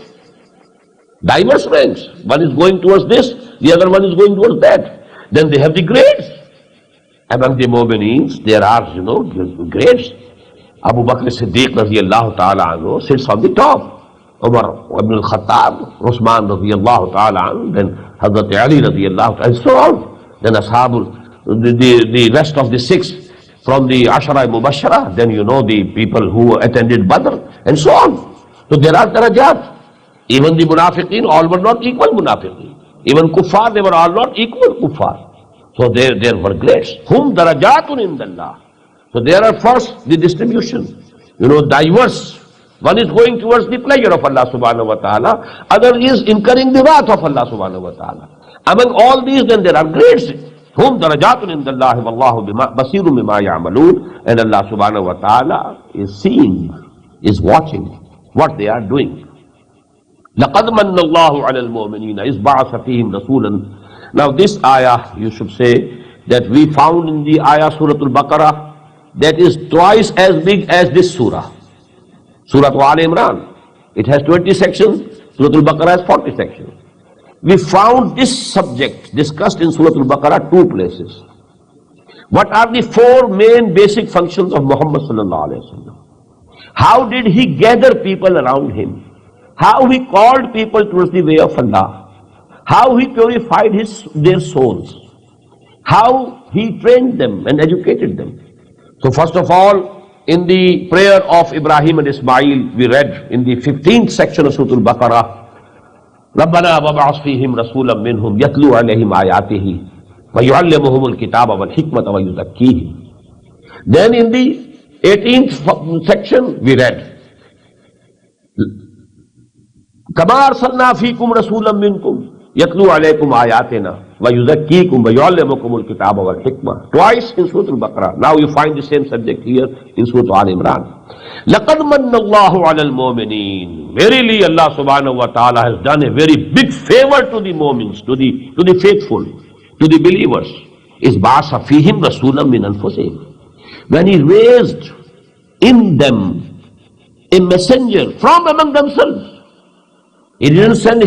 A: Diverse ranks. One is going towards this, the other one is going towards that. Then they have the grades. Among the mu'mineen, there are, grades. Abu Bakr Siddiq radiyallahu ta'ala anhu sits on the top. Umar ibn al-Khattab, Usman radiyallahu ta'ala anhu, then Hazrat Ali radiyallahu ta'ala, and so on. Then the rest of the six from the Ashara Mubashara, then the people who attended Badr, and so on. So there are darajat. Even the munafiqeen, all were not equal munafiqeen. Even kuffar, they were all not equal kuffar. So there were grades. Hum darajatun indallah. So there are first the distribution, diverse. One is going towards the pleasure of Allah subhanahu wa ta'ala, other is incurring the wrath of Allah subhanahu wa ta'ala. Among all these, then there are grades. Hum darajatun indallahi wallahu basirun bima ya'malun. And Allah subhanahu wa ta'ala is seeing, is watching what they are doing. لَقَدْ مَنَّ اللَّهُ عَلَى الْمُؤْمِنِينَ إِذْ بَعَثَ فِيهِمْ رَسُولًا. Now this ayah, you should say, that we found in the ayah Surah Al-Baqarah, that is twice as big as this surah. Surah Al-Imran, it has 20 sections, Surah Al-Baqarah has 40 sections. We found this subject discussed in Surah Al-Baqarah 2 places. What are the 4 main basic functions of Muhammad sallallahu alaihi wasallam? How did he gather people around him? How he called people towards the way of Allah? How he purified their souls? How he trained them and educated them? So first of all, in the prayer of Ibrahim and Ismail, we read in the 15th section of Surah Al-Baqarah, رَبَّنَا وَبَعَثْ فِيهِمْ رَسُولًا مِّنْهُمْ يَتْلُو عَلَيْهِمْ آيَاتِهِ وَيُعَلِّمُهُمُ الْكِتَابَ وَالْحِكْمَةَ وَيُزَكِّيهِمْ. Then in the 18th section, we read, كَمَا أَرْسَلْنَا فِيكُمْ رَسُولًا مِّنْكُمْ يَتْلُو عَلَيْكُمْ آيَاتِنَا وَيُزَكِّيكُمْ وَيُعَلِّمُكُمُ الْكِتَابَ وَالْحِكْمَةَ. Twice in Surah Al-Baqarah. Now you find the same subject here in Surah Al-Imran. لَقَدْ مَنَّ اللَّهُ عَلَى الْمُؤْمِنِينَ. Verily Allah subhanahu wa ta'ala has done a very big favor to the mu'mins, to the faithful, to the believers. Is ba'asa fihim rasulam min anfusihim. When he raised in them a messenger from among themselves. He didn't send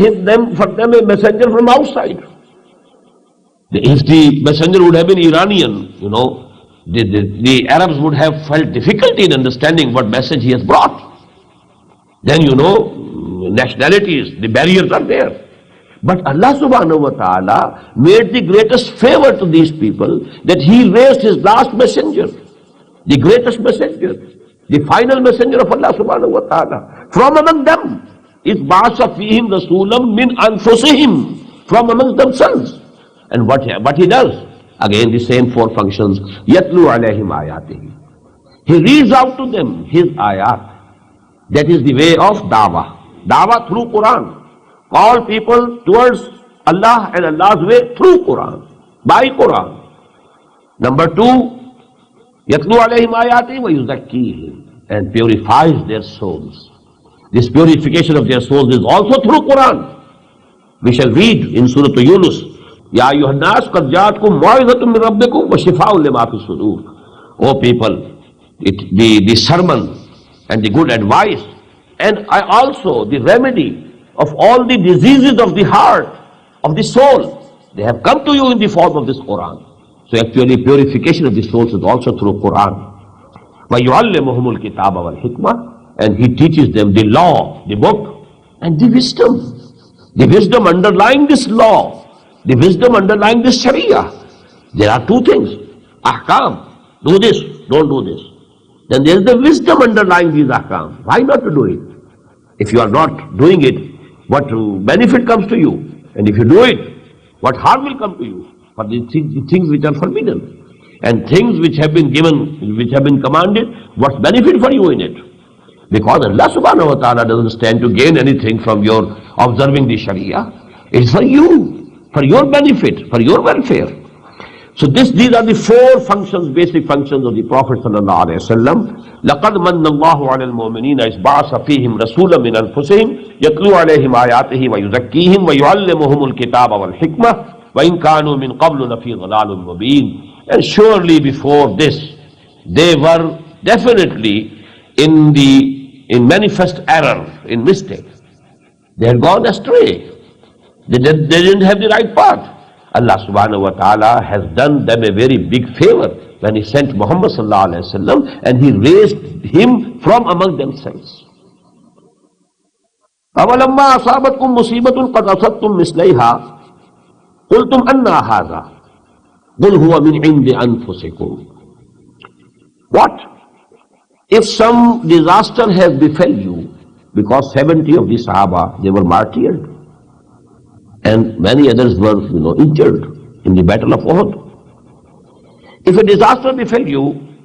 A: for them a messenger from outside. If the messenger would have been Iranian, the Arabs would have felt difficulty in understanding what message he has brought. Then nationalities, the barriers are there. But Allah subhanahu wa ta'ala made the greatest favor to these people that he raised his last messenger, the greatest messenger, the final messenger of Allah subhanahu wa ta'ala, from among them. Is ba'asa fihim rasulam min anfusihim, from among themselves. And what he does? Again the same 4 functions. Yatlu alayhim ayatihi. He reads out to them his ayat. That is the way of da'wah. Da'wah through Quran. Call people towards Allah and Allah's way through Quran, by Quran. Number 2, yatlu alayhim ayatihi wa yuzakkihim, and purifies their souls. This purification of their souls is also through Quran. We shall read in Surah Yunus, Ya ayyuhan nas qad ja'atkum maw'izatun min rabbikum wa shifaa'un lima fi sudur. O people, the sermon and the good advice, and also the remedy of all the diseases of the heart, of the soul, they have come to you in the form of this Quran. So actually purification of the souls is also through Quran. وَيُعَلِّمُهُمُ الْكِتَابَ وَالْحِكْمَةِ, and he teaches them the law, the book, and the wisdom. The wisdom underlying this law, the wisdom underlying this Sharia. There are two things. Ahkam, do this, don't do this. Then there is the wisdom underlying these ahkam. Why not to do it? If you are not doing it, what benefit comes to you? And if you do it, what harm will come to you? For the things which are forbidden. And things which have been given, which have been commanded, what's benefit for you in it? Because Allah subhanahu wa ta'ala doesn't stand to gain anything from your observing the Sharia. It's for you, for your benefit, for your welfare. So these are the four functions, basic functions of the Prophet sallallahu alaihi wasallam. لَقَدْ مَنَّ اللَّهُ عَلَى الْمُؤْمِنِينَ إِذْ بَعَثَ فِيهِمْ رَسُولًا مِنْ أَنفُسِهِمْ يَتْلُو عَلَيْهِمْ آيَاتِهِ وَيُزَكِّيهِمْ وَيُعَلِّمُهُمُ الْكِتَابَ وَالْحِكْمَةَ وَإِنْ كَانُوا مِنْ قَبْلُ لَفِي ضَلَالٍ مُبِينٍ. And surely before this, they were definitely in manifest error, in mistake. They had gone astray. They didn't have the right path. Allah subhanahu wa ta'ala has done them a very big favor when He sent Muhammad sallallahu alayhi wa sallam and He raised him from among themselves. أَوَلَمَّا أَصَابَتْكُمْ مُصِيبَةٌ قَدْ أَصَبْتُمْ مِثْلَيْهَا قُلْتُمْ أَنَّا هَذَا قُلْ هُوَ مِنْ عِنْدِ أَنفُسِكُمْ. What if some disaster has befell you? Because 70 of the Sahaba, they were martyred. And many others were, injured in the battle of Uhud. If a disaster befell you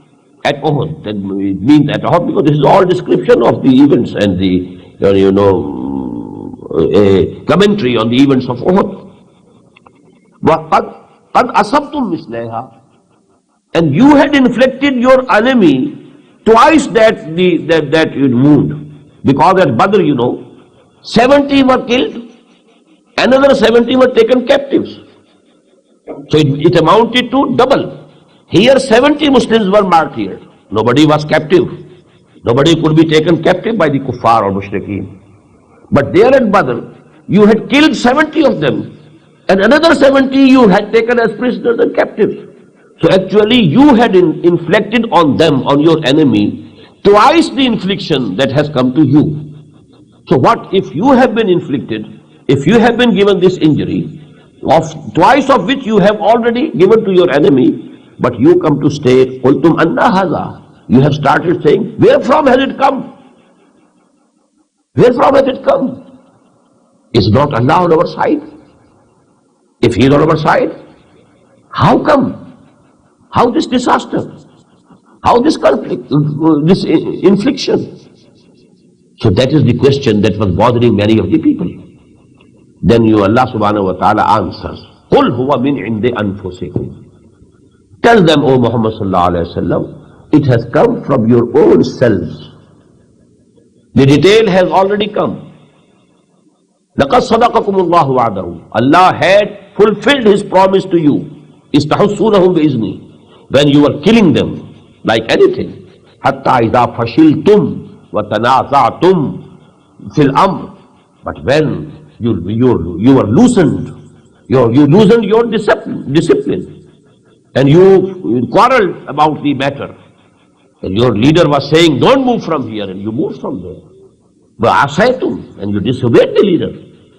A: at Uhud, then it means at Uhud, because this is all description of the events and the, a commentary on the events of Uhud. وَقَدْ أَصَبْتُمْ مِثْلَيْهَا, and you had inflicted your enemy twice that wound. Because at Badr, 70 were killed, another 70 were taken captives. So it amounted to double. Here 70 Muslims were martyred. Nobody was captive. Nobody could be taken captive by the kuffar or mushrikeen. But there at Badr, you had killed 70 of them, and another 70 you had taken as prisoners and captives. So actually you had inflicted on them, on your enemy, twice the infliction that has come to you. So what if you have been inflicted, if you have been given this injury, twice of which you have already given to your enemy, but you come to state, قُلْتُمْ أَنَّا هَذَا, you have started saying, where from has it come? Where from has it come? Is not Allah on our side? If He is on our side, how come? How this disaster? How this conflict, this infliction? So that is the question that was bothering many of the people. Then Allah subhanahu wa ta'ala answers, قُلْ هُوَ مِنْ عِنْدِ أَنفُسِكُمْ. Tell them, O Muhammad sallallahu alayhi wa sallam, it has come from your own selves. The detail has already come. لَقَدْ صَدَقَكُمُ اللَّهُ وَعْدَهُ. Allah had fulfilled His promise to you. إِسْتَحُسُّونَهُمْ بِإِذْنِهِ. When you were killing them, like anything. حَتَّى إِذَا فَشِلْتُمْ وَتَنَازَعْتُمْ فِي الْأَمْرِ. But when you were loosened, you loosened your discipline, and you quarreled about the matter, and your leader was saying, don't move from here, and you moved from there. But asaytum, and you disobeyed the leader,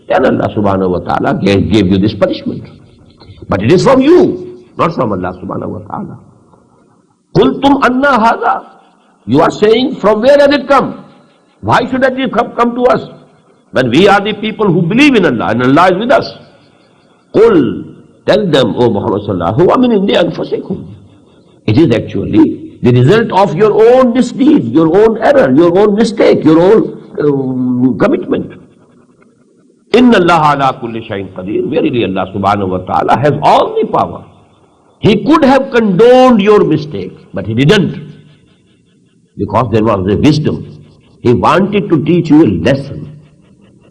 A: then Allah subhanahu wa ta'ala gave you this punishment. But it is from you, not from Allah subhanahu wa ta'ala. Qultum anna hadha. You are saying, from where has it come? Why should it come to us? When we are the people who believe in Allah, and Allah is with us. Qul, tell them, O Muhammad sallallahu alayhi wa sallam, huwa min indi anfusikum. It is actually the result of your own misdeed, your own error, your own mistake, your own commitment. Inna Allah ala kulli shayin qadir. Verily Allah subhanahu wa ta'ala has all the power. He could have condoned your mistake, but He didn't. Because there was a wisdom. He wanted to teach you a lesson.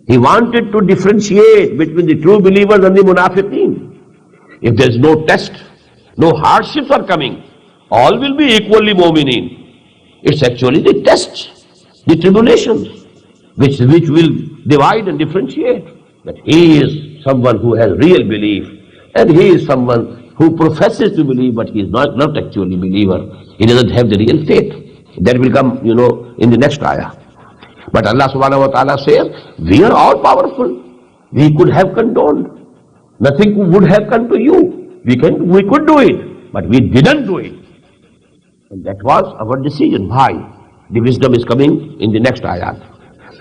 A: He wanted to differentiate between the true believers and the munafiqeen. If there is no test, no hardships are coming, all will be equally mu'mineen. It's actually the tests, the tribulations, which will divide and differentiate. That he is someone who has real belief, and he is someone who professes to believe, but he is not actually a believer. He doesn't have the real faith. That will come, in the next ayah. But Allah subhanahu wa ta'ala says, we are all powerful. We could have condoned. Nothing would have come to you. We could do it, but we didn't do it. And that was our decision. Why? The wisdom is coming in the next ayat.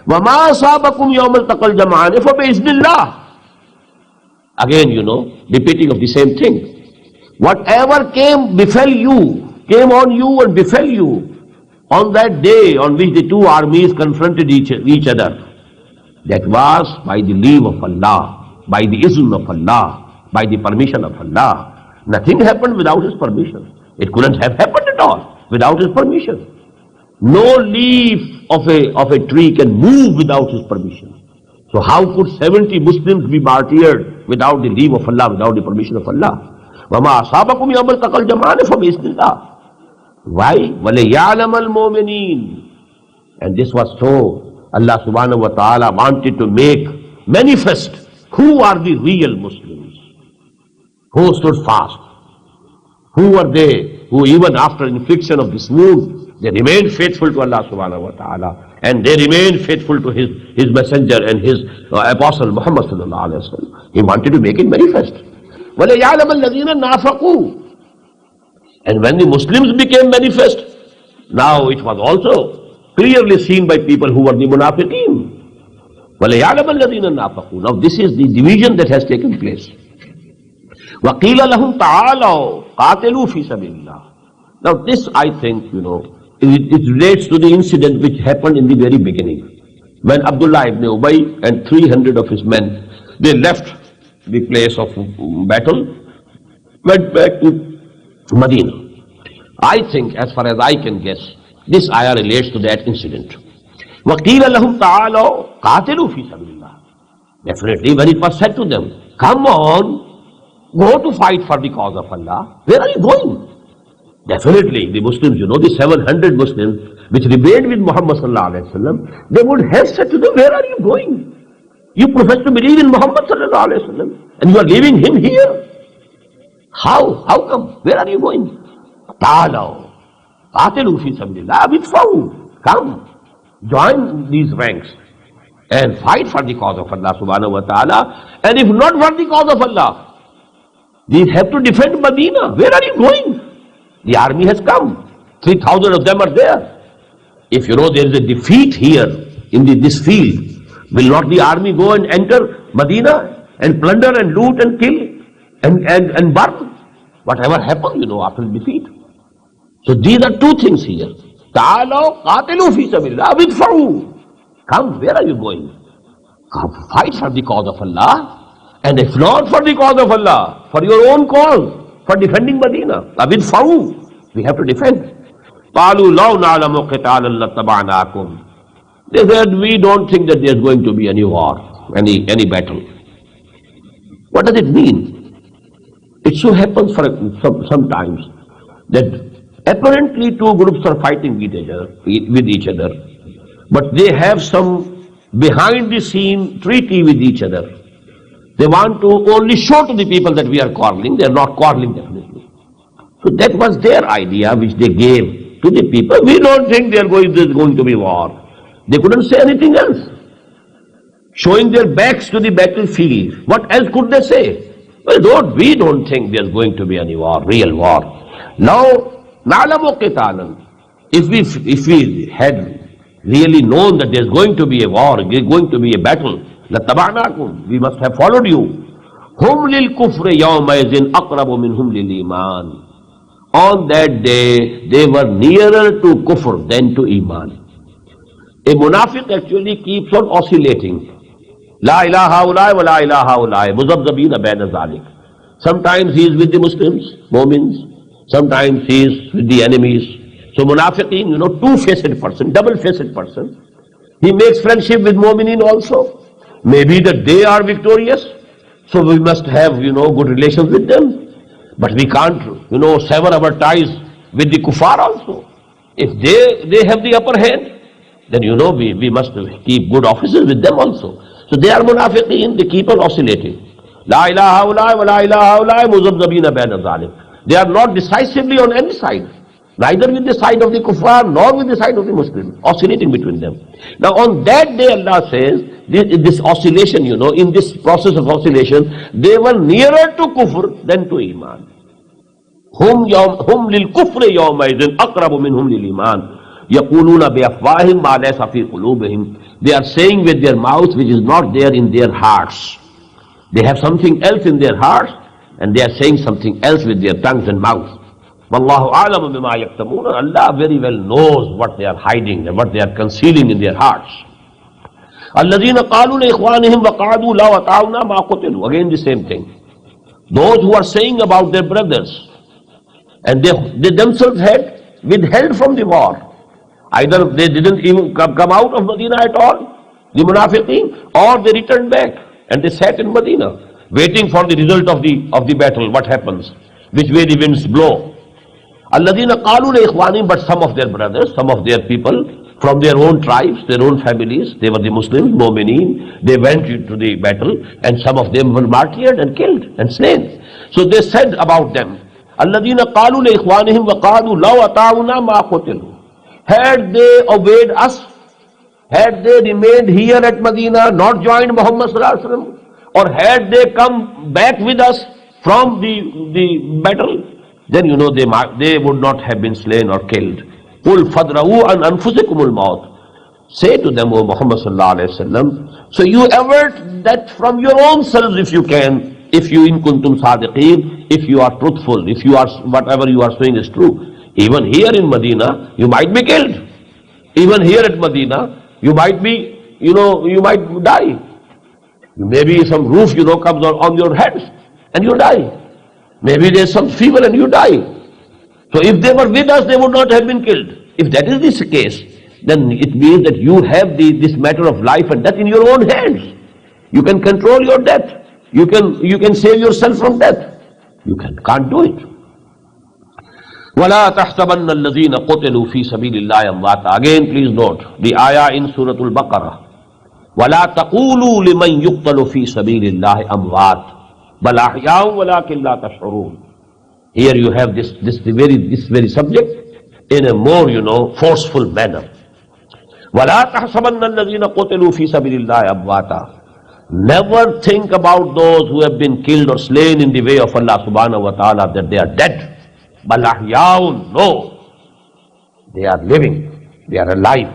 A: وَمَا أَصَابَكُمْ يَوْمَ الْتَقَى الْجَمْعَانِ فَبِإِذْنِ اللَّهِ. Again, repeating of the same thing. Whatever befell you, came on you and befell you on that day on which the two armies confronted each other, that was by the leave of Allah, by the izn of Allah, by the permission of Allah. Nothing happened without His permission. It couldn't have happened at all without His permission. No leaf of a tree can move without His permission. So how could 70 Muslims be martyred without the leave of Allah, without the permission of Allah? وَمَا أَصَابَكُمْ يَوْمَ الْتَقَى الْجَمْعَانِ فَبِإِذْنِ اللَّهِ. Why? وَلِيَعْلَمَ الْمُؤْمِنِينَ. And this was so. Allah subhanahu wa ta'ala wanted to make manifest who are the real Muslims, who stood fast, who were they who even after infliction of this wound, they remained faithful to Allah subhanahu wa ta'ala, and they remained faithful to His messenger and His apostle Muhammad sallallahu alayhi wa sallam. He wanted to make it manifest. وَلِيَعْلَمَ الَّذِينَ نَافَقُوا. And when the Muslims became manifest, now it was also clearly seen by people who were the munafiqeen. وَلِيَعْلَمَ الَّذِينَ نَافَقُوا. Now this is the division that has taken place. وَقِيلَ لَهُمْ تَعَالَوْا قَاتِلُوا فِي سَبِيلِ اللَّهِ. Now this, I think, it relates to the incident which happened in the very beginning. When Abdullah ibn Ubay and 300 of his men, they left the place of battle, went back to Medina. I think, as far as I can guess, this ayah relates to that incident. وَقِيلَ لَهُمْ تَعَالَوْا قَاتِلُوا فِي سَبِيلِ اللَّهِ. Definitely, when it was said to them, come on, go to fight for the cause of Allah, where are you going? Definitely, the Muslims, the 700 Muslims which remained with Muhammad sallallahu alaihi wasallam, they would have said to them, where are you going? You profess to believe in Muhammad sallallahu alaihi wasallam, and you are leaving him here. How? How come? Where are you going? Ta'alaw, qatilu fi sabilillah, bidfaw. Come, join these ranks and fight for the cause of Allah subhanahu wa ta'ala. And if not for the cause of Allah, we have to defend Medina. Where are you going? The army has come. 3,000 of them are there. If there is a defeat here in this field, will not the army go and enter Medina and plunder and loot and kill and burn? Whatever happens, after defeat. So these are two things here. Ta'alaw qatilu fi sabilillah bidfa'u. Come, where are you going? Come, fight for the cause of Allah. And if not for the cause of Allah, for your own cause, for defending Medina, bidfa'u. We have to defend. قَالُوا لَوْ نَعْلَمُ قِتَالًا لَاتَّبَعْنَاكُمْ. They said, we don't think that there is going to be any war, any battle. What does it mean? It so happens sometimes that apparently two groups are fighting with each other, but they have some behind the scene treaty with each other. They want to only show to the people that we are quarreling. They are not quarreling definitely. So that was their idea which they gave to the people. We don't think there is going to be war. They couldn't say anything else. Showing their backs to the battlefield. What else could they say? Well, we don't think there's going to be any war, real war. Now, na'lamu qitalan. If we had really known that there's going to be a war, there's going to be a battle, lataba'nakum, we must have followed you. Hum lil kufri yawmaizin aqrabu minhum lil iman. On that day, they were nearer to kufr than to iman. A munafiq actually keeps on oscillating. La ilaha ulai wa la ilaha ulai. Muzabzabina baina zalik. Sometimes he is with the Muslims, Mu'mins. Sometimes he is with the enemies. So munafiqeen, two-faced person, double-faced person. He makes friendship with Mu'mineen also. Maybe that they are victorious, so we must have, good relations with them. But we can't, sever our ties with the kuffar also. If they have the upper hand, then we must keep good offices with them also. So they are munafiqeen, they keep on oscillating. La ilaha ulai wa la ilaha ulai muzabzabina baina zalim. They are not decisively on any side, neither with the side of the kuffar nor with the side of the Muslims, oscillating between them. Now on that day Allah says, this oscillation, in this process of oscillation, they were nearer to kufr than to iman. Hum lil kufri yawmaidin aqrabu minhum lil iman. Yaquluna bi afwahihim ma laysa fi qulubihim. They are saying with their mouths which is not there in their hearts. They have something else in their hearts and they are saying something else with their tongues and mouths. Wallahu a'lamu bima yaktamuna. Allah very well knows what they are hiding and what they are concealing in their hearts. Alladhina qalu li ikhwanihim wa qa'adu law ata'una ma qutilu. Again the same thing. Those who are saying about their brothers and they themselves had withheld from the war. Either they didn't even come out of Medina at all, the munafiqeen, or they returned back and they sat in Medina, waiting for the result of the battle, what happens, which way the winds blow. Alladhina qalu li ikhwanihim, but some of their brothers, some of their people, from their own tribes, their own families, they were the Muslims, Mu'mineen, they went into the battle and some of them were martyred and killed and slain. So they said about them, Alladhina qalu li ikhwanihim wa qadu law ata'una ma qutilu. Had they obeyed us, had they remained here at Medina, not joined Muhammad sallallahu alaihi wasallam, or had they come back with us from the battle, then they would not have been slain or killed. Qul fadra'u an anfusikumul maut. Say to them, O Muhammad sallallahu alaihi wasallam, so you avert that from your own selves if you can, if you in kuntum sadiqeen, if you are truthful, if you are whatever you are saying is true. Even here in Medina, you might be killed. Even here at Medina, you might be, you might die. Maybe some roof, comes on your heads and you die. Maybe there's some fever and you die. So if they were with us, they would not have been killed. If that is the case, then it means that you have this matter of life and death in your own hands. You can control your death. You can save yourself from death. You can't do it. وَلَا تَحْسَبَنَّ الَّذِينَ قُتِلُوا فِي سَبِيلِ اللَّهِ أَمْوَاتًا. Again, please note the ayah in Surah Al-Baqarah. وَلَا تَقُولُوا لِمَنْ يُقْتَلُ فِي سَبِيلِ اللَّهِ أَمْوَاتًا بَلْ أَحْيَاءٌ وَلَكِنْ لَا تَشْعُرُونَ. Here you have this very subject in a more, forceful manner. وَلَا تَحْسَبَنَّ الَّذِينَ قُتِلُوا فِي سَبِيلِ اللَّهِ أَمْوَاتًا. Never think about those who have been killed or slain in the way of Allah subhanahu wa ta'ala that they are dead. Bal ahyaun, no, they are living, they are alive.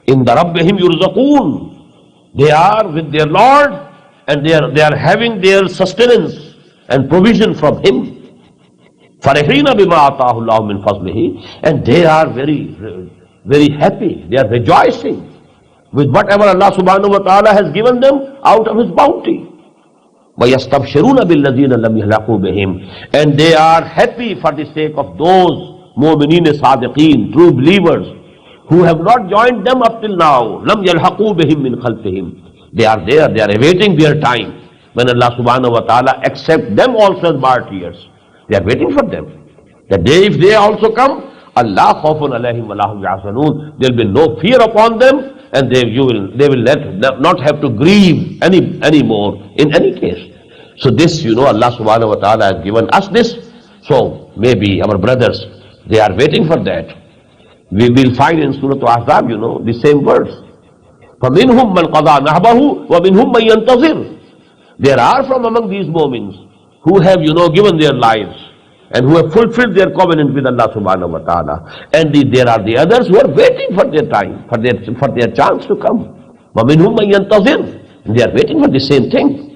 A: In the Rabbihim yurzaqoon, they are with their Lord and they are having their sustenance and provision from Him. Farihina bima ataahu Allahu min fadlihi, and they are very, very happy, they are rejoicing with whatever Allah subhanahu wa ta'ala has given them out of His bounty. وَيَسْتَبْشِرُونَ بِالَّذِينَ لَمْ يَهْلَقُوا بِهِمْ, and they are happy for the sake of those mu'mineen sadiqeen, true believers, who have not joined them up till now. لَمْ يَلْحَقُوا بِهِمْ مِنْ خَلْفِهِمْ. They are there, they are awaiting their time when Allah subhanahu wa ta'ala accept them also as martyrs. They are waiting for them. The day if they also come, Allah khawfun alayhim wa lahum yahzanun, there will be no fear upon them, and they will not have to grieve any more in any case. So this, Allah subhanahu wa ta'ala has given us this. So maybe our brothers, they are waiting for that. We will find in Surah Ahzab, the same words. فَمِنْهُمْ مَنْ قَضَى نَحْبَهُ وَمِنْهُمْ مَنْ يَنْتَظِرُ. There are from among these mu'mins who have, given their lives and who have fulfilled their covenant with Allah subhanahu wa ta'ala. And there are the others who are waiting for their time, for their chance to come. وَمِنْهُمْ مَنْ يَنْتَظِرُ. And they are waiting for the same thing.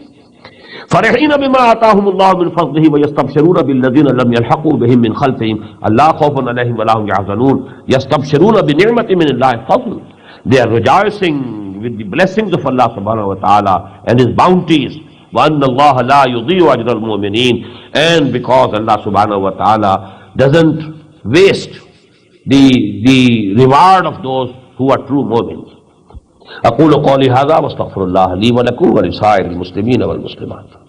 A: فَرِحِينَ بِمَا آتَاهُمُ اللَّهُ مِنْ فَضْلِهِ وَيَسْتَبْشِرُونَ بِالَّذِينَ لَمْ يَلْحَقُوا بِهِمْ مِنْ خَلْفِهِمْ أَلَّا خَوْفٌ عَلَيْهِمْ وَلَا هُمْ يَحْزَنُونَ يَسْتَبْشِرُونَ بِنِعْمَةٍ مِنَ اللَّهِ فَضْلٍ. They are rejoicing with the blessings of Allah subhanahu wa ta'ala and His bounties. وَأَنَّ اللَّهَ لَا يُضِيعُ أَجْرَ الْمُؤْمِنِينَ. And because Allah subhanahu wa ta'ala doesn't waste the reward of those who are true mu'mins. अक़ूलु क़ौली हाज़ा वस्तग़फ़िरुल्लाह ली व लकुम व लिसाइरिल मुस्लिमीन वल मुस्लिमात।